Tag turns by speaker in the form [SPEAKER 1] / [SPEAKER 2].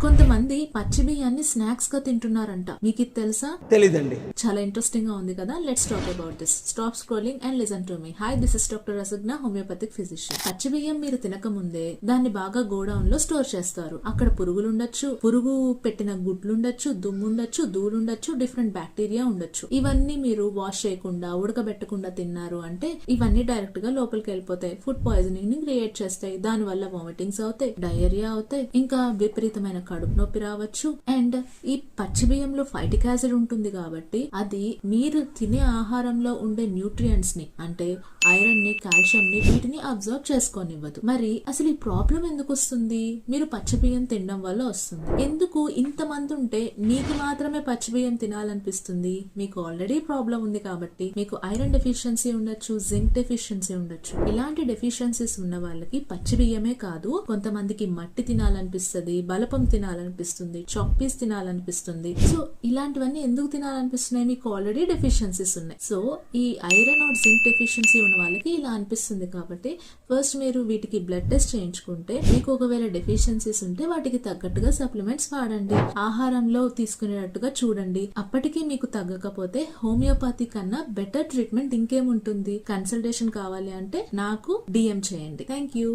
[SPEAKER 1] కొంతమంది పచ్చి బియ్యాన్ని స్నాక్స్ గా తింటున్నారంట. మీకు ఇది తెలుసా?
[SPEAKER 2] తెలీదండి.
[SPEAKER 1] చాలా ఇంట్రెస్టింగ్ గా ఉంది కదా. Let's talk about this. Stop scrolling and listen to me. Hi, this is doctor Rasagna, homeopathic physician. పచ్చి బియ్యం మీరు తినక ముందే దాన్ని బాగా గోడౌన్ లో స్టోర్ చేస్తారు. అక్కడ పురుగులు ఉండొచ్చు, పురుగు పెట్టిన గుడ్లు ఉండొచ్చు, దుమ్ము ఉండొచ్చు, ధూళి ఉండొచ్చు, డిఫరెంట్ బ్యాక్టీరియా ఉండొచ్చు. ఇవన్నీ మీరు వాష్ చేయకుండా ఉడకబెట్టకుండా తిన్నారు అంటే ఇవన్నీ డైరెక్ట్ గా లోపలికి వెళ్ళిపోతాయి. ఫుడ్ పాయిజనింగ్ ని క్రియేట్ చేస్తాయి. దాని వల్ల వామిటింగ్స్ అవుతాయి, డయేరియా అవుతాయి, ఇంకా విపరీతమైన కడుపు నొప్పి రావచ్చు. అండ్ ఈ పచ్చి బియ్యంలో ఫైటిక్ యాసిడ్ ఉంటుంది కాబట్టి అది మీరు తినే ఆహారంలో ఉండే న్యూట్రియంట్స్ ని అంటే ఐరన్ ని, కాల్షియం ని, వీటిని అబ్జర్వ్ చేసుకోనివ్వదు. మరి అసలు ఈ ప్రాబ్లం ఎందుకు వస్తుంది? మీరు పచ్చి బియ్యం తినడం వల్ల వస్తుంది. ఎందుకు ఇంతమంది ఉంటే మీకు మాత్రమే పచ్చి బియ్యం తినాలనిపిస్తుంది? మీకు ఆల్రెడీ ప్రాబ్లం ఉంది కాబట్టి. మీకు ఐరన్ డెఫిషియన్సీ ఉండొచ్చు, జింక్ డెఫిషియన్సీ ఉండొచ్చు. ఇలాంటి డెఫిషియన్సీస్ ఉన్న వాళ్ళకి పచ్చి బియ్యమే కాదు, కొంతమందికి మట్టి తినాలనిపిస్తుంది, బలపం తినాలనిపిస్తుంది, చాక్పీస్ తినాలనిపిస్తుంది. సో ఇలాంటివన్నీ ఎందుకు తినాలనిపిస్తున్నాయి? మీకు ఆల్రెడీ డెఫిషియన్సీస్ ఉన్నాయి. సో ఈ ఐరన్ ఆర్ జింక్ డెఫిషియన్సీ ఉన్న వాళ్ళకి ఇలా అనిపిస్తుంది కాబట్టి ఫస్ట్ మీరు వీటికి బ్లడ్ టెస్ట్ చేయించుకుంటే, మీకు ఒకవేళ డెఫిషియన్సీస్ ఉంటే వాటికి తగ్గట్టుగా సప్లిమెంట్స్ వాడండి, ఆహారంలో తీసుకునేటట్టుగా చూడండి. అప్పటికీ మీకు తగ్గకపోతే హోమియోపతి కన్నా బెటర్ ట్రీట్మెంట్ ఇంకేముంటుంది? కన్సల్టేషన్ కావాలి అంటే నాకు DM చేయండి. Thank you.